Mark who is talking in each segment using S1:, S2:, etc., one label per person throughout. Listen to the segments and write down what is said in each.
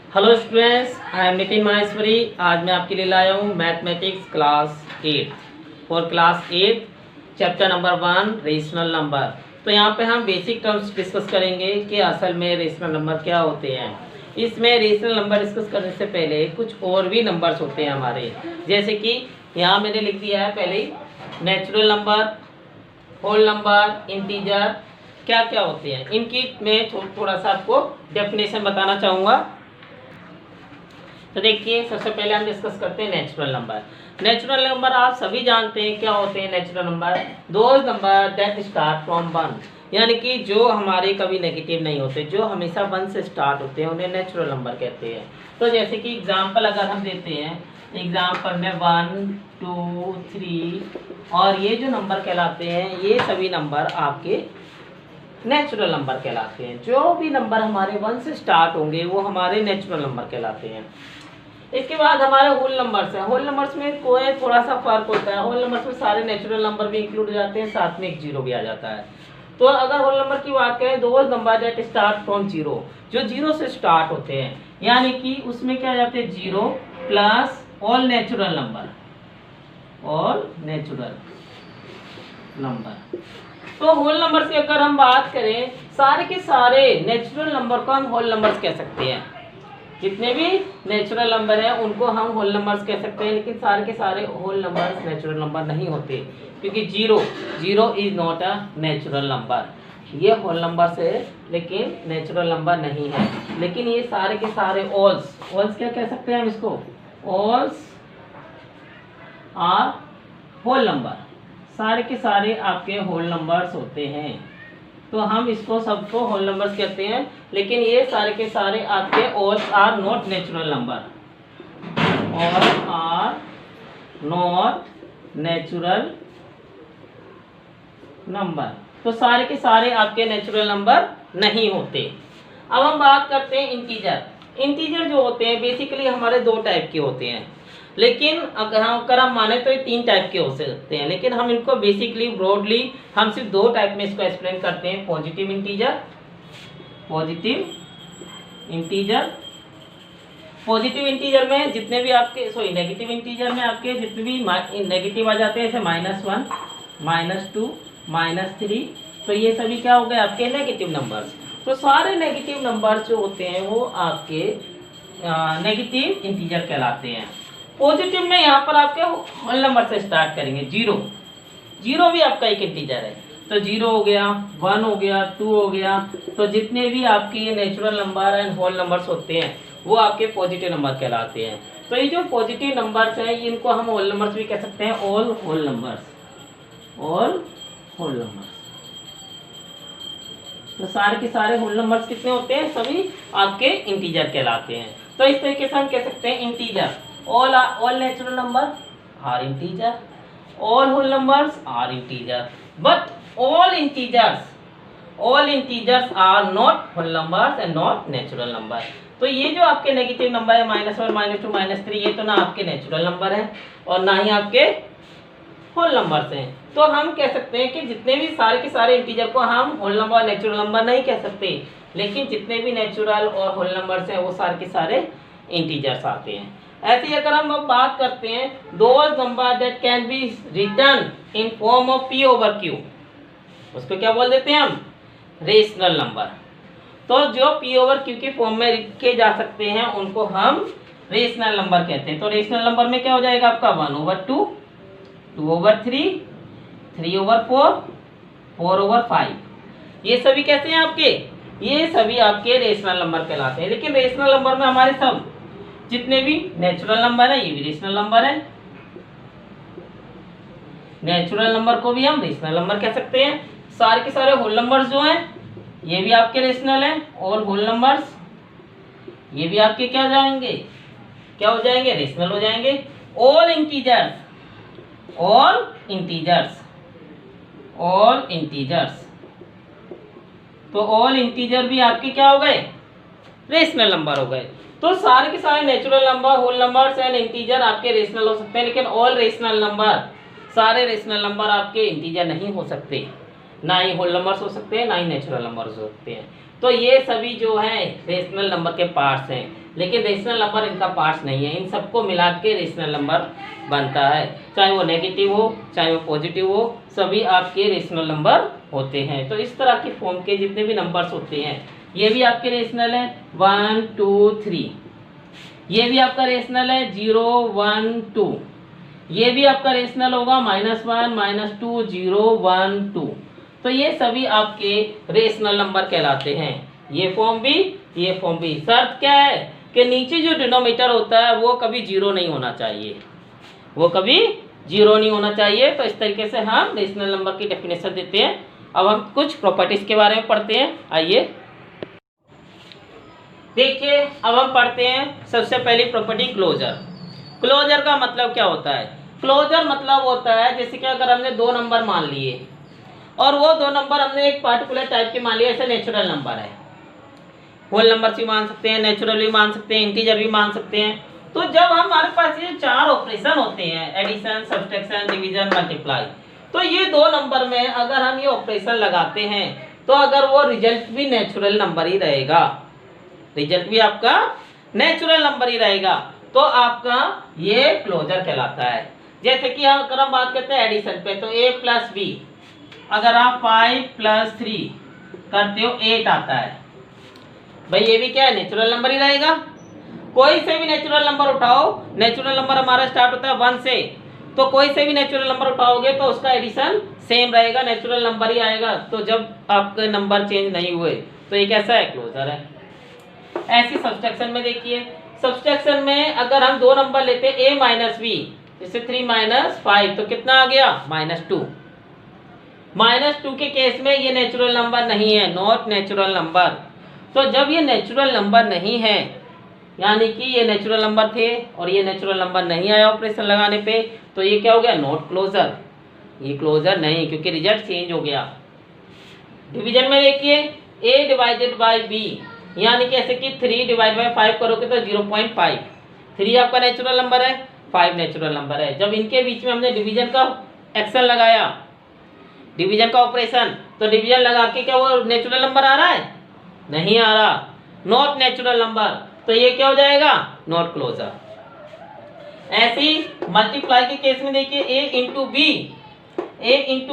S1: Hello students, I am Nitin Maheshwari. आज मैं आपके लिए लाया हूँ mathematics class 8 for class 8 chapter number 1 rational number. तो यहाँ पे हम बेसिक टर्म्स डिस्कस करेंगे कि असल में रेशनल नंबर क्या होते हैं। इसमें रेशनल नंबर डिस्कस करने से पहले कुछ और भी नंबर्स होते हैं हमारे, जैसे कि यहाँ मैंने लिख दिया है पहले ही natural number, whole number, integer क्या क्या होते हैं। इनकी मैं थोड़ा सा आपको डेफिनेशन बताना चाहूँगा। तो देखिए, सबसे पहले हम डिस्कस करते हैं नेचुरल नंबर। नेचुरल नंबर आप सभी जानते हैं क्या होते हैं। Natural number those number that start from 1, यानी कि जो हमारे कभी नेगेटिव नहीं होते, जो हमेशा 1 से स्टार्ट होते हैं, उन्हें नेचुरल नंबर कहते हैं। तो जैसे कि एग्जाम्पल अगर हम देते हैं, एग्जाम्पल में 1, 2, 3 और ये जो नंबर कहलाते हैं, ये सभी नंबर आपके नेचुरल नंबर कहलाते हैं। जो भी नंबर हमारे 1 से स्टार्ट होंगे वो हमारे नेचुरल नंबर कहलाते हैं। इसके बाद हमारे होल नंबर्स हैं। होल नंबर्स में कोई थोड़ा सा फर्क होता है। होल नंबर्स में सारे नेचुरल नंबर भी इंक्लूड हो जाते हैं, साथ में एक जीरो भी आ जाता है। तो अगर होल नंबर की बात करें, those number that start from zero, जो जीरो से स्टार्ट होते हैं, यानी कि उसमें क्या आ जाते हैं, zero plus all natural number, all natural number. तो होल नंबर की अगर हम बात करें, सारे के सारे नेचुरल नंबर को हम होल नंबर्स कह सकते हैं। जितने भी नेचुरल नंबर हैं उनको हम होल नंबर्स कह सकते हैं, लेकिन सारे के सारे होल नंबर्स नेचुरल नंबर नहीं होते, क्योंकि zero is not a natural number. ये होल नंबर्स है लेकिन नेचुरल नंबर नहीं है। लेकिन ये सारे के सारे ऑल्स क्या कह सकते हैं हम इसको, ऑल्स आर होल नंबर। सारे के सारे आपके होल नंबर्स होते हैं, तो हम इसको सबको होल नंबर्स कहते हैं। लेकिन ये सारे के सारे आपके alls are not natural number, all are not natural number. तो सारे के सारे आपके नेचुरल नंबर नहीं होते। अब हम बात करते हैं इंटीजर। इंटीजर जो होते हैं बेसिकली हमारे दो टाइप के होते हैं, लेकिन अगर हम माने तो ये 3 टाइप के हो सकते हैं, लेकिन हम इनको बेसिकली ब्रॉडली हम सिर्फ 2 टाइप में इसको एक्सप्लेन करते हैं। पॉजिटिव इंटीजर, पॉजिटिव इंटीजर में जितने भी आपके नेगेटिव इंटीजर में आपके जितने भी नेगेटिव आ जाते हैं, जैसे -1, -2, -3, तो ये सभी क्या हो गए आपके नेगेटिव नंबर्स। तो सारे नेगेटिव नंबर्स जो होते हैं वो आपके नेगेटिव इंटीजर कहलाते हैं। पॉजिटिव में यहाँ पर आपके होल नंबर से स्टार्ट करेंगे। जीरो भी आपका एक इंटीजर है, तो 0 हो गया, 1 हो गया, 2 हो गया। तो जितने भी आपके ये natural number and whole numbers होते हैं वो आपके पॉजिटिव नंबर कहलाते हैं। तो ये जो पॉजिटिव नंबर्स हैं इनको हम होल नंबर्स भी कह सकते हैं, ऑल होल नंबर्स। तो सारे के सारे होल नंबर्स कितने होते हैं, सभी आपके इंटीजर कहलाते हैं। तो इस तरीके से हम कह सकते हैं integer, all natural number are integer, all whole numbers are integer, but all integers are not whole numbers and not natural number। तो ये जो आपके नेगेटिव नंबर है -1, -2, -3, ये तो ना आपके नेचुरल नंबर हैं और ना ही आपके होल नंबर्स हैं। तो हम कह सकते हैं कि जितने भी सारे के सारे इंटीजर को हम होल नंबर नेचुरल नंबर नहीं कह सकते, लेकिन जितने भी नेचुरल और होल नंबर्स हैं वो सारे के सारे इंटीजर्स आते हैं। ऐसे ही अगर हम बात करते हैं, those number that can be return in form of P/Q, उसको क्या बोल देते हैं हम, रेशनल नंबर। तो जो P/Q के फॉर्म में लिखे जा सकते हैं उनको हम रेशनल नंबर कहते हैं। तो रेशनल नंबर में क्या हो जाएगा आपका 1/2, 2/3, 3/4, 4/5। ये सभी कैसे हैं आपके, ये सभी आपके रेशनल नंबर कहलाते हैं। लेकिन रेशनल नंबर में हमारे सब जितने भी नेचुरल नंबर है ये भी रेशनल नंबर है। नेचुरल नंबर को भी हम रेशनल नंबर कह सकते हैं। सारे के सारे होल नंबर्स जो हैं ये भी आपके रेशनल हैं, और होल नंबर्स ये भी आपके क्या हो जाएंगे, रेशनल हो जाएंगे। ऑल इंटीजर्स, तो ऑल इंटीजर भी आपके क्या हो गए, रेशनल नंबर हो गए। तो सारे के सारे natural number, whole numbers and integer आपके रेशनल हो सकते हैं, लेकिन ऑल रेशनल नंबर, सारे रेशनल नंबर आपके इंटीजर नहीं हो सकते। ना ही होल नंबर्स हो सकते हैं, ना ही नेचुरल नंबर्स हो सकते हैं। तो ये सभी जो हैं रेशनल नंबर के पार्ट्स हैं। लेकिन रेशनल नंबर इनका पार्ट्स नहीं है। इन सबको मिला के रेशनल नंबर बनता है, चाहे वो नेगेटिव हो चाहे वो पॉजिटिव हो, सभी आपके रेशनल नंबर होते हैं। तो इस तरह के फॉर्म के जितने भी नंबर्स होते हैं ये भी आपके रेशनल है 1 2 3, ये भी आपका रेशनल है 0 1 2, ये भी आपका रेशनल होगा -1 -2 0 1 2। तो ये सभी आपके रेशनल नंबर कहलाते हैं, ये फॉर्म भी ये फॉर्म भी। शर्त क्या है कि नीचे जो डिनोमिनेटर होता है वो कभी 0 नहीं होना चाहिए, वो कभी 0 नहीं होना चाहिए। तो इस तरीके से हम रेशनल नंबर की डेफिनेशन देते हैं। अब हम कुछ प्रॉपर्टीज के बारे में पढ़ते हैं। आइए देखिए, अब हम पढ़ते हैं सबसे पहली प्रॉपर्टी क्लोजर। क्लोजर का मतलब क्या होता है? क्लोजर मतलब होता है जैसे कि अगर हमने दो नंबर मान लिए और वो दो नंबर हमने एक पार्टिकुलर टाइप के मान लिए, ऐसे नेचुरल नंबर है, होल नंबर भी मान सकते हैं, नेचुरल भी मान सकते हैं, इंटीजर भी मान सकते हैं। तो जब हमारे पास ये चार ऑपरेशन होते हैं, एडिशन, सब्सट्रैक्शन, डिवीजन, मल्टीप्लाई, तो ये दो नंबर में अगर हम ये ऑपरेशन लगाते हैं तो अगर वो रिजल्ट भी नेचुरल नंबर ही रहेगा, रिजल्ट भी आपका नेचुरल नंबर ही रहेगा, तो आपका ये क्लोजर कहलाता है। जैसे कि अगर हम बात करते हैं एडिशन पे, तो a + b, अगर आप 5 + 3 करते हो 8 आता है, भाई ये भी क्या है, नेचुरल नंबर ही रहेगा। कोई से भी नेचुरल नंबर उठाओ, नेचुरल नंबर हमारा स्टार्ट होता है 1 से, तो कोई से भी नेचुरल नंबर उठाओगे तो उसका एडिशन सेम रहेगा, नेचुरल नंबर ही आएगा। तो जब आपके नंबर चेंज नहीं हुए तो ये कैसा है, क्लोजर है। ऐसी सब्सट्रैक्शन में देखिए, सब्सट्रैक्शन में अगर हम दो नंबर लेते हैं a - b, जैसे 3 - 5 तो कितना आ गया, -2। -2 के केस में ये नेचुरल नंबर नहीं है, नॉट नेचुरल नंबर। तो जब ये नेचुरल नंबर नहीं है, यानी कि ये नेचुरल नंबर थे और ये नेचुरल नंबर नहीं आया ऑपरेशन लगाने पे, तो ये क्या हो गया, नॉट क्लोजर, ये क्लोजर नहीं, क्योंकि रिजल्ट चेंज हो गया। डिवीजन में देखिए a/b, यानी कि ऐसे कि 3/5 करोगे तो 0.5, 3 आपका नेचुरल नंबर है, 5 नेचुरल नंबर है। जब इनके बीच में हमने डिवीजन का एक्शन लगाया, डिवीजन का ऑपरेशन, तो डिवीजन लगा के क्या वो नेचुरल नंबर आ रहा है, नहीं आ रहा, नॉट नेचुरल नंबर, तो ये क्या हो जाएगा, नॉट क्लोजर। ऐसी मल्टीप्लाई के केस में देखिए a ×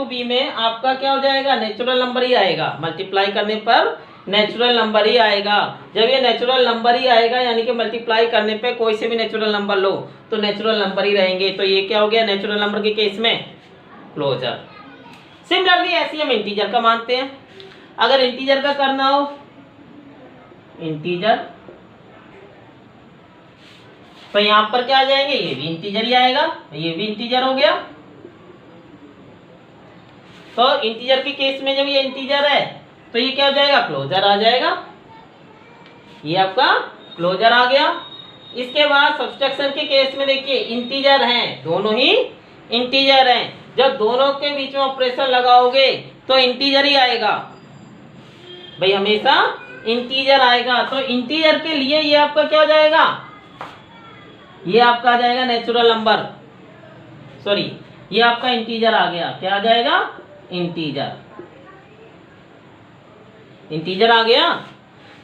S1: b में आपका क्या हो जाएगा, नेचुरल नंबर ही आएगा, मल्टीप्लाई करने पर नेचुरल नंबर ही आएगा। जब ये नेचुरल नंबर ही आएगा, यानी कि मल्टीप्लाई करने पे कोई से भी नेचुरल नंबर लो तो नेचुरल नंबर ही रहेंगे, तो ये क्या हो गया, नेचुरल नंबर के केस में क्लोजर। सिमिलरली ऐसे हम इंटीजर का मानते हैं। अगर इंटीजर का करना हो, इंटीजर, तो यहां पर क्या आ जाएंगे, ये भी इंटीजर ही आएगा, ये भी इंटीजर हो गया। तो इंटीजर के केस में जब ये इंटीजर है तो ये क्या हो जाएगा, क्लोजर आ जाएगा, ये आपका क्लोजर आ गया। इसके बाद सब्सट्रैक्शन के केस में देखिए इंटीजर हैं, दोनों ही इंटीजर हैं, जब दोनों के बीच में ऑपरेशन लगाओगे तो इंटीजर ही आएगा, भाई हमेशा इंटीजर आएगा। तो इंटीजर के लिए ये आपका क्या हो जाएगा, ये आपका आ जाएगा नेचुरल नंबर, सॉरी ये आपका इंटीजर आ गया, क्या आ जाएगा, इंटीजर, इंटीजर आ गया।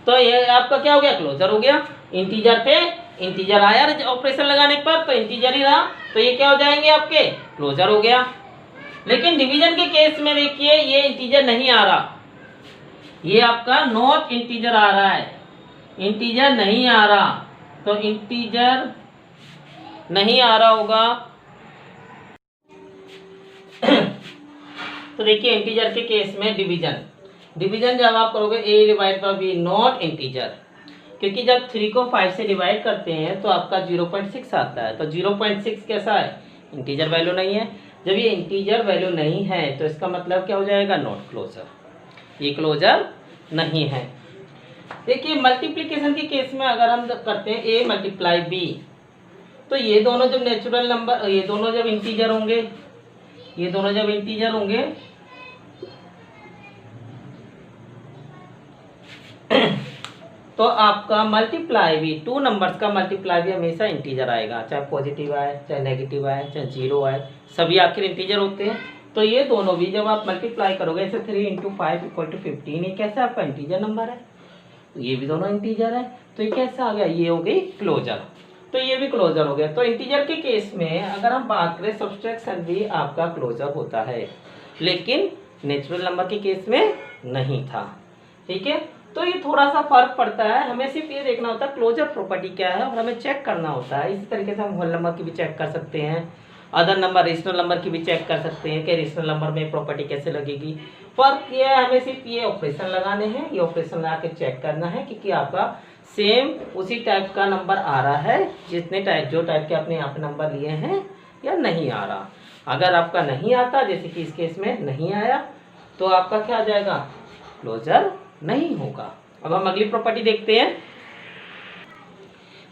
S1: तो ये आपका क्या हो गया, क्लोजर हो गया। इंटीजर थे, इंटीजर आया ऑपरेशन लगाने पर तो इंटीजर ही रहा, तो ये क्या हो जाएंगे आपके, क्लोजर हो गया। लेकिन डिवीजन के केस में देखिए ये इंटीजर नहीं आ रहा, ये आपका नॉट इंटीजर आ रहा है, इंटीजर नहीं आ रहा, तो इंटीजर नहीं आ रहा होगा तो देखिए इंटीजर के केस में डिवीजन, डिवीजन जब आप करोगे a/b नॉट इंटीजर, क्योंकि जब 3 को 5 से डिवाइड करते हैं तो आपका 0.6 आता है, तो 0.6 कैसा है, इंटीजर वैल्यू नहीं है। जब ये इंटीजर वैल्यू नहीं है तो इसका मतलब क्या हो जाएगा, नॉट क्लोजर, ये क्लोजर नहीं है। देखिए मल्टीप्लिकेशन के केस में अगर हम करते हैं a × b, तो ये दोनों जब नेचुरल नंबर, ये दोनों जब इंटीजर होंगे, ये दोनों जब इंटीजर होंगे तो आपका मल्टीप्लाई भी, टू नंबर्स का मल्टीप्लाई भी हमेशा इंटीजर आएगा, चाहे पॉजिटिव आए, चाहे नेगेटिव आए, चाहे 0 आए, सभी आखिर इंटीजर होते हैं। तो ये दोनों भी जब आप मल्टीप्लाई करोगे, जैसे 3 × 5 = 15, ये कैसा आपका इंटीजर नंबर है, तो ये भी दोनों इंटीजर है, तो ये कैसा आ गया, ये हो गई क्लोजर, तो ये भी क्लोजर हो गया। तो इंटीजर के केस में अगर हम बात करें सब्सट्रैक्शन भी आपका क्लोजर होता है, लेकिन नेचुरल नंबर के केस में नहीं था। ठीक है, तो ये थोड़ा सा फर्क पड़ता है, हमें सिर्फ ये देखना होता है क्लोजर प्रॉपर्टी क्या है और हमें चेक करना होता है। इसी तरीके से हम होल नंबर की भी चेक कर सकते हैं, अदर नंबर रेशनल नंबर की भी चेक कर सकते हैं कि रेशनल नंबर में प्रॉपर्टी कैसे लगेगी। फर्क ये है, हमें सिर्फ ये ऑपरेशन लगाने हैं, ये ऑपरेशन लगा के चेक करना है कि आपका सेम उसी टाइप का नंबर आ रहा है जितने टाइप जो टाइप के आपने यहाँ पे नंबर लिए हैं या नहीं आ रहा। अगर आपका नहीं आता, जैसे कि इस केस में नहीं आया, तो आपका क्या आ जाएगा, क्लोजर नहीं होगा। अब हम अगली प्रॉपर्टी देखते हैं।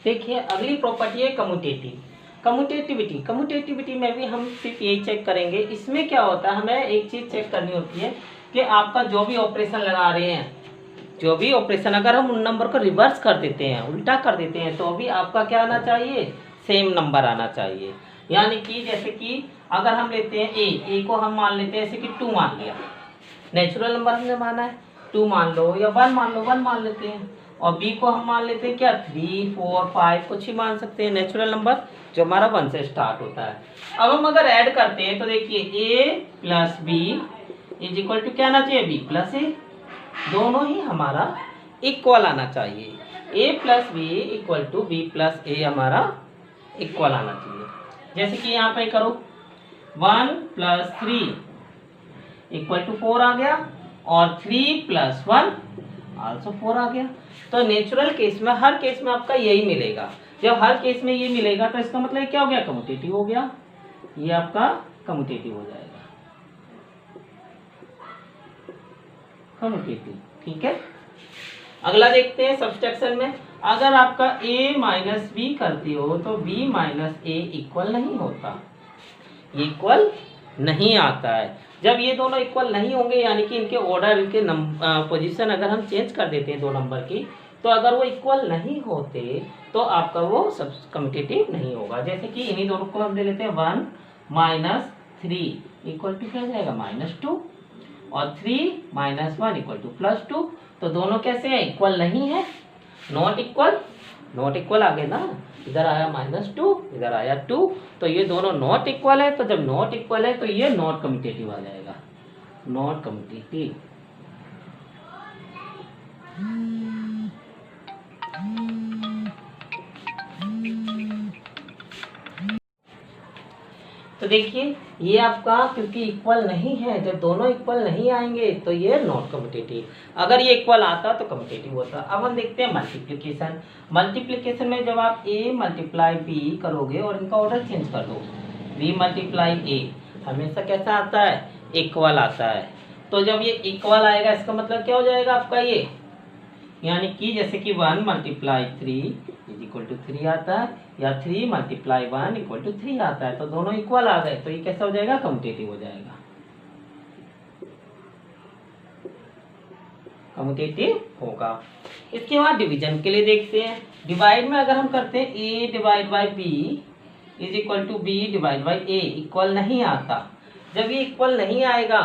S1: देखिए अगली प्रॉपर्टी है कम्यूटेटिव कम्यूटेटिविटी। कम्यूटेटिविटी में भी हम सिर्फ यही चेक करेंगे। इसमें क्या होता है, हमें एक चीज चेक करनी होती है कि आपका जो भी ऑपरेशन लगा रहे हैं, जो भी ऑपरेशन अगर हम उन नंबर को रिवर्स कर देते हैं, उल्टा कर देते हैं, तो भी आपका क्या आना चाहिए, सेम नंबर आना चाहिए। यानी कि जैसे कि अगर हम लेते हैं ए को हम मान लेते हैं जैसे कि 2 मान लिया, नेचुरल नंबर हमने माना है, 2 मान लो या 1 मान लो, 1 मान लेते हैं। और बी को हम मान लेते हैं क्या, 3, 4, 5 कुछ ही मान सकते हैं, नेचुरल नंबर जो हमारा 1 से स्टार्ट होता है। अब हम अगर ऐड करते हैं तो देखिए A plus B is equal to क्या आना चाहिए, बी प्लस ए, दोनों ही हमारा इक्वल आना चाहिए। A plus B equal to B plus A हमारा इक्वल आना चाहिए। जैसे कि यहाँ पे करो 1 प्लस 3 इक्वल टू 4 आ गया और 3 प्लस 1 आल्सो 4 आ गया। तो नेचुरल केस में हर केस में आपका यही मिलेगा। जब हर केस में ये मिलेगा तो इसका मतलब क्या हो गया, कम्यूटेटिव हो गया, ये आपका कम्यूटेटिव हो जाएगा, कम्यूटेटिव। ठीक है, अगला देखते हैं सब्सट्रैक्शन में। अगर आपका a माइनस बी करती हो तो b माइनस ए इक्वल नहीं होता, इक्वल नहीं आता है। जब ये दोनों इक्वल नहीं होंगे यानी कि इनके ऑर्डर, इनके पोजीशन अगर हम चेंज कर देते हैं दो नंबर की, तो अगर वो इक्वल नहीं होते तो आपका वो सब कम्यूटेटिव नहीं होगा। जैसे कि इन्हीं दोनों को हम ले लेते हैं 1 माइनस 3 इक्वल टू क्या जाएगा, -2 और 3 माइनस 1 इक्वल टू +2। तो दोनों कैसे हैं, इक्वल नहीं है, नॉट इक्वल, नॉट इक्वल आ गए ना, इधर आया -2 इधर आया 2, तो ये दोनों नॉट इक्वल है। तो जब नॉट इक्वल है तो ये नॉट कम्यूटेटिव आ जाएगा, नॉट कम्यूटेटिव। तो देखिए ये आपका क्योंकि इक्वल नहीं है, जब दोनों इक्वल नहीं आएंगे तो ये नॉट कम्यूटेटिव, अगर ये इक्वल आता तो कम्यूटेटिव होता। अब हम देखते हैं मल्टीप्लिकेशन। मल्टीप्लिकेशन में जब आप a मल्टीप्लाई b करोगे और इनका ऑर्डर चेंज कर दो, b मल्टीप्लाई a हमेशा कैसा आता है, इक्वल आता है। तो जब ये इक्वल आएगा इसका मतलब क्या हो जाएगा आपका ये, यानी कि जैसे कि 1 मल्टीप्लाई 3 इज इक्वल टू 3 आता है, या 3 मल्टीप्लाई 1 इक्वल टू 3 आता है, तो दोनों इक्वल आ गए, तो ये कैसा हो जाएगा, कम्यूटेटिव हो जाएगा, कम्यूटेटिव होगा। इसके बाद डिवीजन के लिए देखते हैं। डिवाइड में अगर हम करते हैं a divide by b is equal to b divide by a, equal नहीं आता। जब ये इक्वल नहीं आएगा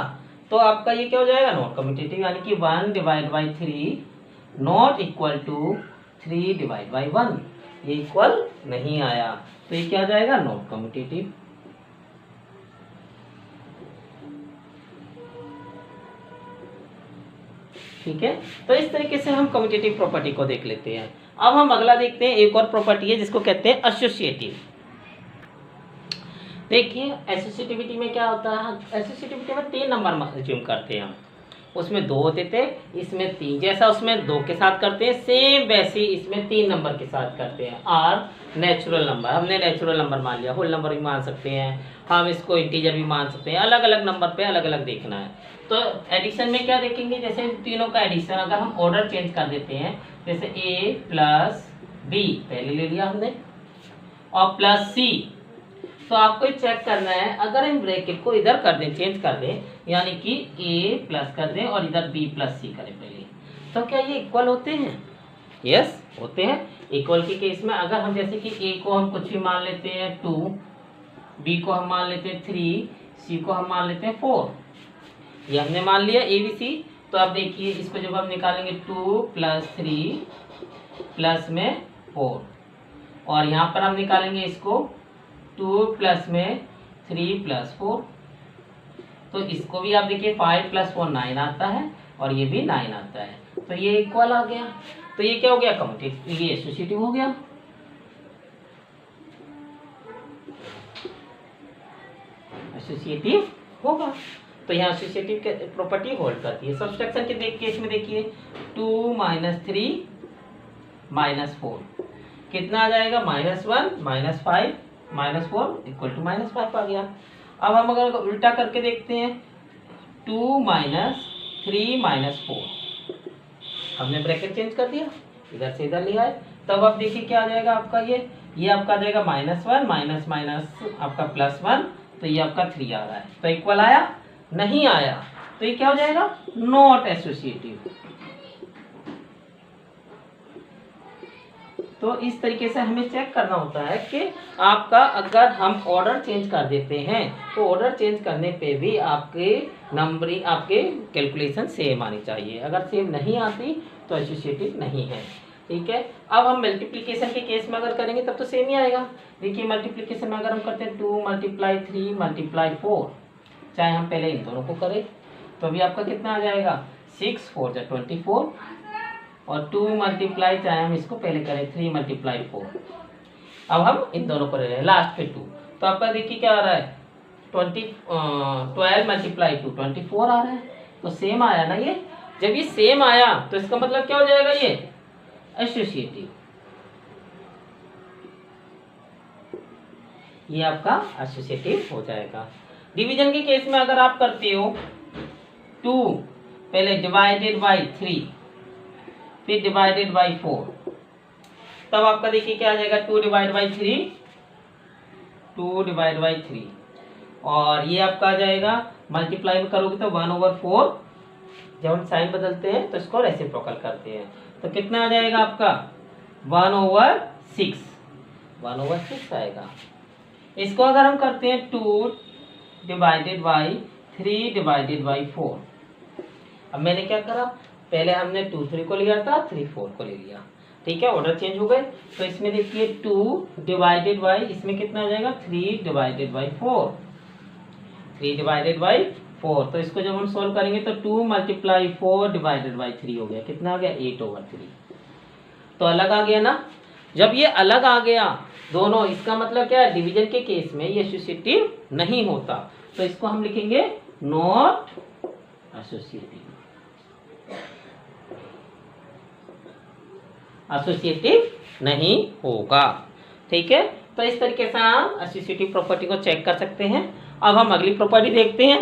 S1: तो आपका ये क्या हो जाएगा, नॉट कम्यूटेटिव, यानी कि 1 divide by 3 not equal to 3 divide by 1, ये इक्वल नहीं आया, तो ये क्या आ जाएगा, नॉट कम्यूटेटिव। ठीक है, तो इस तरीके से हम कम्यूटेटिव प्रॉपर्टी को देख लेते हैं। अब हम अगला देखते हैं, एक और प्रॉपर्टी है जिसको कहते हैं एसोसिएटिव। देखिए एसोसिएटिविटी में क्या होता है, एसोसिएटिविटी में 3 नंबर अज्यूम करते हैं हम, उसमें 2 होते थे, इसमें 3, जैसा उसमें 2 के साथ करते हैं सेम वैसे ही इसमें 3 नंबर के साथ करते हैं। आर नेचुरल नंबर, हमने नेचुरल नंबर मान लिया, होल नंबर भी मान सकते हैं हम, इसको इंटीजर भी मान सकते हैं, अलग अलग नंबर पे अलग अलग देखना है। तो एडिशन में क्या देखेंगे, जैसे तीनों का एडिशन अगर हम ऑर्डर चेंज कर देते हैं, जैसे a प्लस बी पहले ले लिया हमने और प्लस सी, तो आपको चेक करना है, अगर हम ब्रैकेट को इधर कर दें, चेंज कर दें, यानी कि a प्लस कर दें और इधर b प्लस सी करें पहले, तो क्या ये इक्वल होते हैं, यस होते हैं। इक्वल के केस में अगर हम जैसे कि a को हम कुछ भी मान लेते हैं 2, b को हम मान लेते हैं 3, c को हम मान लेते हैं 4, ये हमने मान लिया a b c, तो अब देखिए इसको जब हम निकालेंगे 2 + 3 प्लस में 4, और यहाँ पर हम निकालेंगे इसको 2 प्लस में 3 + 4, तो इसको भी आप देखिए 5 + 4 9 आता है और ये भी 9 आता है, तो ये इक्वल आ गया। तो ये क्या हो गया, कम्यूटेटिव, ये एसोसिएटिव हो गया। एसोसिएटिव होगा, तो यहाँ एसोसिएटिव के प्रॉपर्टी होल्ड करती है। सब्सट्रैक्शन के केस में देखिए 2 - 3 - 4 कितना आ जाएगा, -1 - 5 - 4 = -5 आ गया। अब हम अगर उल्टा करके देखते हैं 2 - 3 - 4, हमने ब्रैकेट चेंज कर दिया, इधर से इधर लिया है, तब अब देखिए क्या आ जाएगा आपका, ये आपका आ जाएगा -1 माइनस आपका +1, तो ये आपका 3 आ रहा है, तो इक्वल आया, नहीं आया, तो ये क्या हो जाएगा, नॉट एसोसिएटिव। तो इस तरीके से हमें चेक करना होता है कि आपका अगर हम ऑर्डर चेंज कर देते हैं तो ऑर्डर चेंज करने पे भी आपके नंबरिंग, आपके कैलकुलेशन सेम आनी चाहिए। अगर सेम नहीं आती तो एसोसिएटिव नहीं है, ठीक है। अब हम मल्टीप्लिकेशन के केस में अगर करेंगे तब तो सेम ही आएगा। देखिए मल्टीप्लिकेशन में अगर हम करते हैं 2 × 3 × 4, चाहे हम पहले इन दोनों को करें तो अभी आपका कितना आ जाएगा, 6 × 4 = 24, और 2 मल्टीप्लाई, चाहे हम इसको पहले करें 3 × 4, अब हम इन दोनों को ले रहे हैं लास्ट पे 2, तो आपका देखिए क्या आ रहा है, 12 × 2 24 आ रहा है, तो सेम आया ना ये। जब ये सेम आया तो इसका मतलब क्या हो जाएगा, ये एसोसिएटिव, ये आपका एसोसिएटिव हो जाएगा। डिवीजन के केस में अगर आप करते हो 2 पहले डिवाइडेड बाई 3 फिर डिवाइडेड बाई 4, तब आपका देखिए क्या आ जाएगा, 2 / 3, 2 / 3, और ये आपका आ जाएगा मल्टीप्लाई करोगे तो 1/4, जब हम साइन बदलते हैं तो इसको रेसिप्रोकल करते हैं, तो कितना आ जाएगा आपका 1/6, 1/6 आएगा। इसको अगर हम करते हैं 2 / 3 / 4, अब मैंने क्या करा, पहले हमने 2 3 को लिया था, 3 4 को ले लिया, ठीक है, ऑर्डर चेंज हो गए। तो इसमें देखिए 2 डिवाइडेड बाई, इसमें कितना आ जाएगा 3 / 4, 3 / 4, तो इसको जब हम सॉल्व करेंगे तो 2 × 4 / 3 हो गया, कितना आ गया 8/3, तो अलग आ गया ना। जब ये अलग आ गया दोनों, इसका मतलब क्या है, डिवीजन के केस में ये एसोसिएटिव नहीं होता, तो इसको हम लिखेंगे नॉट एसोसिएटिव, एसोसिएटिव नहीं होगा, ठीक है। तो इस तरीके से हम एसोसिएटिव प्रॉपर्टी को चेक कर सकते हैं। अब हम अगली प्रॉपर्टी देखते हैं।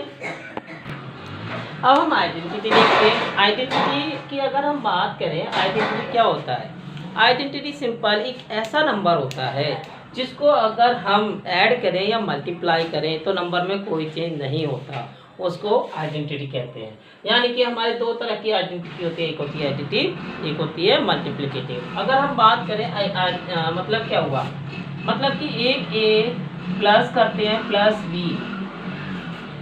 S1: अब हम आइडेंटिटी देखते हैं। आइडेंटिटी की अगर हम बात करें, आइडेंटिटी क्या होता है, आइडेंटिटी सिंपल एक ऐसा नंबर होता है जिसको अगर हम ऐड करें या मल्टीप्लाई करें तो नंबर में कोई चेंज नहीं होता, उसको आइडेंटिटी कहते हैं। यानी कि हमारे दो तरह की आइडेंटिटी होती है, एक होती है एडिटिव, एक होती है मल्टीप्लिकेटिव। अगर हम बात करें मतलब क्या हुआ, मतलब कि एक ए प्लस करते हैं प्लस बी,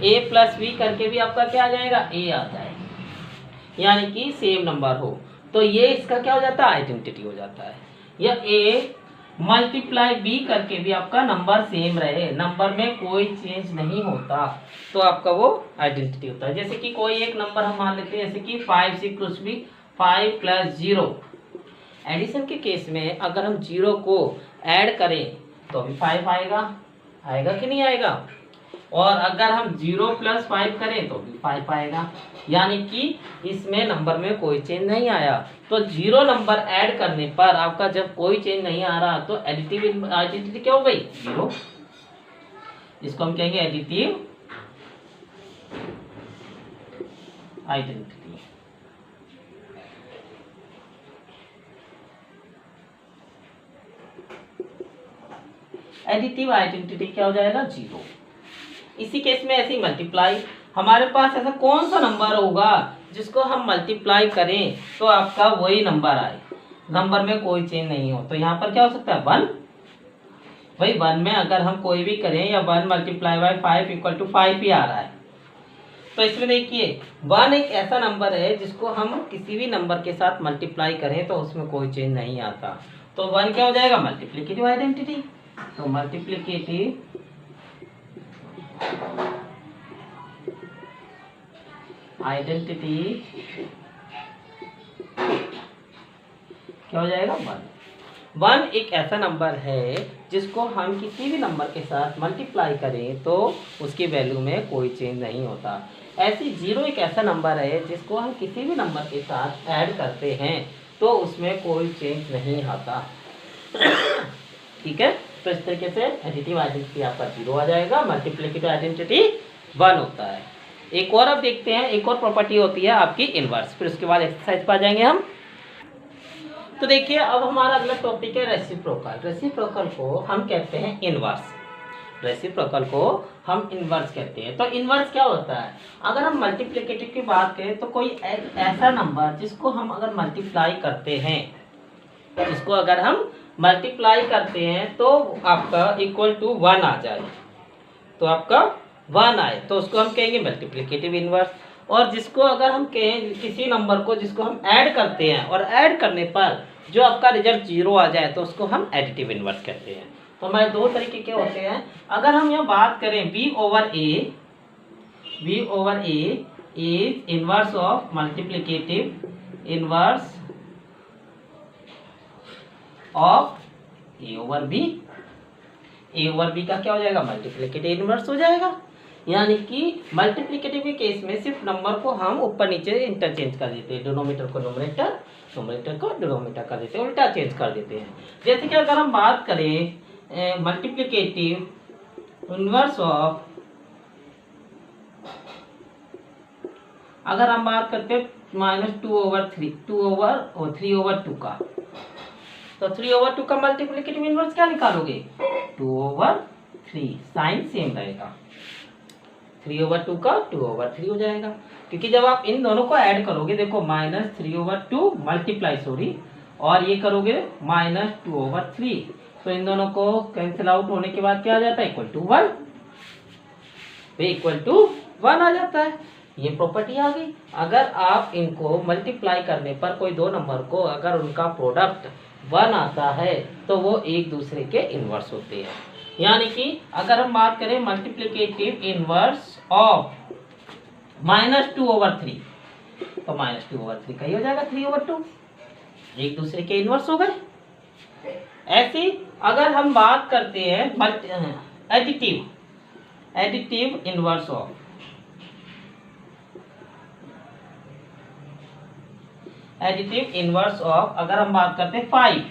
S1: ए प्लस बी करके भी आपका क्या आ जाएगा, ए आ जाएगा, यानी कि सेम नंबर हो, तो ये इसका क्या हो जाता है, आइडेंटिटी हो जाता है। या ए मल्टीप्लाई बी करके भी आपका नंबर सेम रहे, नंबर में कोई चेंज नहीं होता, तो आपका वो आइडेंटिटी होता है। जैसे कि कोई एक नंबर हम मान लेते हैं, जैसे कि 5 से कुछ भी 5 + 0, एडिशन के केस में अगर हम 0 को ऐड करें तो भी 5 आएगा, आएगा कि नहीं आएगा, और अगर हम 0 + 5 करें तो भी 5 आएगा, यानी कि इसमें नंबर में कोई चेंज नहीं आया। तो 0 नंबर ऐड करने पर आपका जब कोई चेंज नहीं आ रहा तो एडिटिव आइडेंटिटी क्या हो गई, 0, इसको हम कहेंगे एडिटिव आइडेंटिटी। एडिटिव आइडेंटिटी क्या हो जाएगा, 0। इसी केस में ऐसे ही मल्टीप्लाई, हमारे पास ऐसा कौन सा नंबर होगा जिसको हम मल्टीप्लाई करें तो आपका वही नंबर आए, नंबर में कोई चेंज नहीं हो, तो यहाँ पर क्या हो सकता है 1, भाई 1 में अगर हम कोई भी करें या 1 × 5 = 5 ही आ रहा है, तो इसमें देखिए 1 एक ऐसा नंबर है जिसको हम किसी भी नंबर के साथ मल्टीप्लाई करें तो उसमें कोई चेंज नहीं आता। तो 1 क्या हो जाएगा, मल्टीप्लिकेटिव आइडेंटिटी। तो मल्टीप्लिकेटिव आइडेंटिटी क्या हो जाएगा, 1। 1 एक ऐसा नंबर है जिसको हम किसी भी नंबर के साथ मल्टीप्लाई करें तो उसकी वैल्यू में कोई चेंज नहीं होता। ऐसी 0 एक ऐसा नंबर है जिसको हम किसी भी नंबर के साथ ऐड करते हैं तो उसमें कोई चेंज नहीं आता। ठीक है, तो इस तरीके से एडिटिव आइडेंटिटी आपका 0 आ जाएगा, मल्टीप्लिकेटिव आइडेंटिटी 1 होता है। एक और अब देखते हैं, एक और प्रॉपर्टी होती है आपकी इनवर्स, फिर उसके बाद एक्सरसाइज पर आ जाएंगे हम। तो देखिए अब हमारा अगला टॉपिक है रेसिप्रोकल। रेसिप्रोकल को हम कहते हैं इनवर्स। रेसिप्रोकल को हम इनवर्स कहते हैं। तो इनवर्स क्या होता है, अगर हम मल्टीप्लिकेटिव की बात करें तो कोई ऐसा नंबर जिसको हम अगर मल्टीप्लाई करते हैं, जिसको अगर हम मल्टीप्लाई करते हैं तो आपका इक्वल टू 1 आ जाए, तो आपका 1 आए तो उसको हम कहेंगे मल्टीप्लिकेटिव इनवर्स। और जिसको अगर हम कहें किसी नंबर को जिसको हम ऐड करते हैं और ऐड करने पर जो आपका रिजल्ट 0 आ जाए तो उसको हम एडिटिव इनवर्स कहते हैं। तो हमारे दो तरीके के होते हैं। अगर हम यहाँ बात करें b over a is inverse of multiplicative inverse of a over b। a over b का क्या हो जाएगा, मल्टीप्लिकेटिव इनवर्स हो जाएगा। यानी कि मल्टीप्लिकेटिव के केस में सिर्फ नंबर को हम ऊपर नीचे इंटरचेंज कर देते हैं, डिनोमिनेटर को न्यूमरेटर, न्यूमरेटर को डिनोमिनेटर कर देते हैं, उल्टा चेंज कर देते हैं। जैसे कि अगर हम बात करें मल्टीप्लिकेटिव इनवर्स ऑफ, अगर हम बात करते हैं -2 ओवर 3, 3 ओवर 2 का, तो 3 ओवर 2 का मल्टीप्लिकेटिव इनवर्स क्या निकालोगे, 2 ओवर 3, साइन सेम रहेगा। 3 ओवर 2 का 2 ओवर 3 हो जाएगा, क्योंकि जब आप इन दोनों को ऐड करोगे, देखो -3 ओवर 2 मल्टीप्लाई सॉरी, और ये करोगे -2 ओवर 3, तो इन दोनों को कैंसिल आउट होने के बाद क्या आ जाता है, इक्वल टू 1, तो इक्वल टू 1 आ जाता है। ये प्रॉपर्टी आ गई। अगर आप इनको मल्टीप्लाई करने पर कोई दो नंबर को अगर उनका प्रोडक्ट 1 आता है तो वो एक दूसरे के इनवर्स होते हैं। यानी कि अगर हम बात करें मल्टीप्लिकेटिव इनवर्स ऑफ -2 ओवर 3, तो -2 ओवर 3 का ही हो जाएगा 3 ओवर 2, एक दूसरे के इनवर्स हो गए। ऐसे अगर हम बात करते हैं additive inverse of, additive inverse of अगर हम बात करते हैं 5,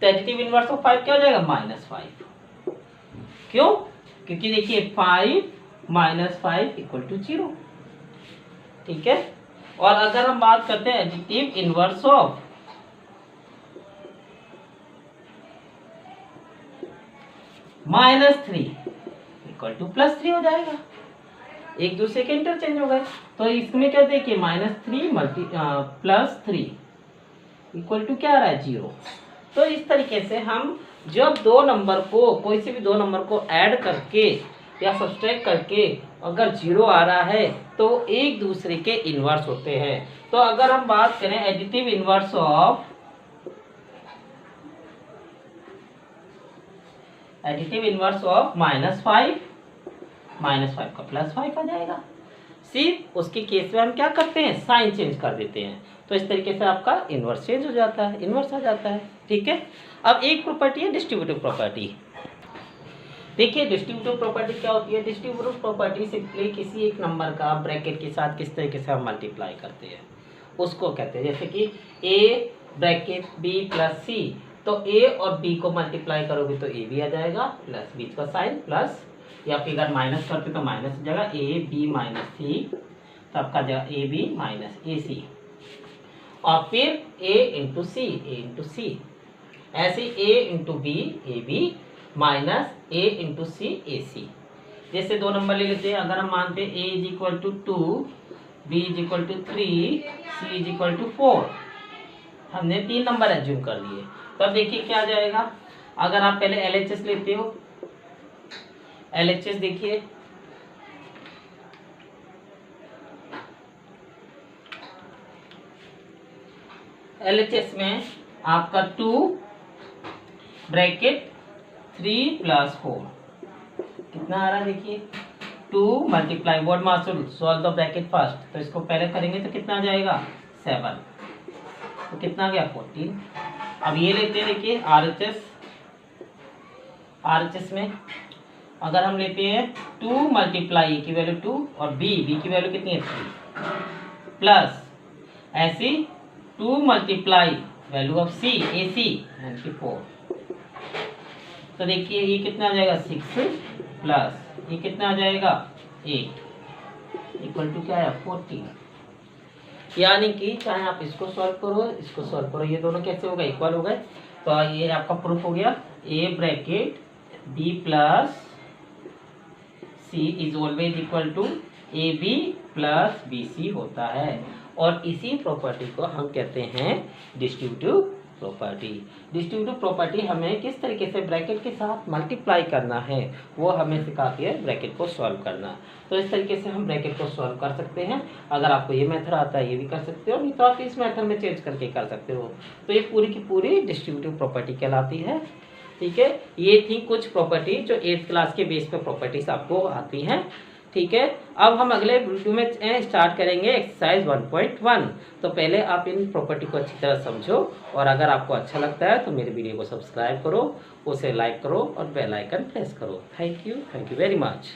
S1: तो एडिटिव इनवर्स ऑफ 5 क्या हो जाएगा, -5। क्यों, क्योंकि देखिए 5 - 5 इक्वल टू 0। ठीक है, और अगर हम बात करते हैं additive inverse of -3 equal to +3 हो जाएगा, एक दूसरे के इंटरचेंज हो गए। तो इसमें क्या देखिए -3 इक्वल टू क्या आ रहा है, 0। तो इस तरीके से हम जब दो नंबर को, कोई से भी दो नंबर को ऐड करके या सब्सट्रैक्ट करके अगर 0 आ रहा है तो एक दूसरे के इनवर्स होते हैं। तो अगर हम बात करें एडिटिव इनवर्स ऑफ -5 का +5 आ जाएगा। सिर्फ उसके केस में हम क्या करते हैं, साइन चेंज कर देते हैं, तो इस तरीके से आपका इनवर्स चेंज हो जाता है, इनवर्स आ जाता है। ठीक है, अब एक प्रॉपर्टी है डिस्ट्रीब्यूटिव प्रॉपर्टी। देखिए डिस्ट्रीब्यूटिव प्रॉपर्टी क्या होती है, डिस्ट्रीब्यूटिव प्रॉपर्टी सिंपली किसी एक नंबर का ब्रैकेट के साथ किस तरीके से हम मल्टीप्लाई करते हैं उसको कहते हैं। जैसे कि a bracket b plus c, तो a और b को मल्टीप्लाई करोगे तो a भी आ जाएगा, प्लस बीच का साइन प्लस, या फिर अगर माइनस करते तो माइनस जगह a b माइनस c, तो आपका जगह a b minus a c, और फिर a इंटू c, ऐसे a into b a b minus a into c a c। जैसे दो नंबर ले लेते हैं, अगर हम मानते हैं a is equal to 2, b is equal to 3, c is equal to 4, हमने 3 नंबर एज्यूम कर लिए। तो अब देखिए क्या आ जाएगा, अगर आप पहले LHS लेते हो, LHS देखिए LHS में आपका 2 ब्रैकेट 3 + 4 कितना आ रहा है देखिए 2 मल्टीप्लाई वर्ड मासूल सॉल्व द ब्रैकेट फर्स्ट, तो इसको पहले करेंगे तो कितना आ जाएगा 7, तो कितना गया 14। अब ये लेते हैं देखिए RHS में अगर हम लेते हैं 2 मल्टीप्लाई की वैल्यू 2 और बी की वैल्यू कितनी है 3 प्लस ऐसी 2 multiply value of C AC यानी कि 4, तो देखिए ये कितना आ जाएगा 6 प्लस ये कितना आ जाएगा 8 इक्वल टू क्या है 14। यानी कि चाहे आप इसको सॉल्व करो इसको सॉल्व करो ये दोनों कैसे हो गए इक्वल हो गए, तो ये आपका प्रूफ हो गया A bracket B plus C is always equal to AB plus BC होता है। और इसी प्रॉपर्टी को हम कहते हैं डिस्ट्रीब्यूटिव प्रॉपर्टी। डिस्ट्रीब्यूटिव प्रॉपर्टी हमें किस तरीके से ब्रैकेट के साथ मल्टीप्लाई करना है वो हमें सिखाती है ब्रैकेट को सॉल्व करना। तो इस तरीके से हम ब्रैकेट को सॉल्व कर सकते हैं। अगर आपको ये मेथड आता है ये भी कर सकते हो, नहीं तो आप इस मेथड में चेंज करके कर सकते हो। तो ये पूरी की पूरी डिस्ट्रीब्यूटिव प्रॉपर्टी कहलाती है। ठीक है, ये थी कुछ प्रॉपर्टी जो 8th क्लास के बेस पे प्रॉपर्टीज आपको आती हैं। ठीक है, अब हम अगले वीडियो में स्टार्ट करेंगे एक्सरसाइज 1.1। तो पहले आप इन प्रॉपर्टी को अच्छी तरह समझो और अगर आपको अच्छा लगता है तो मेरे वीडियो को सब्सक्राइब करो, उसे लाइक करो और बेल आइकन प्रेस करो। Thank you very much.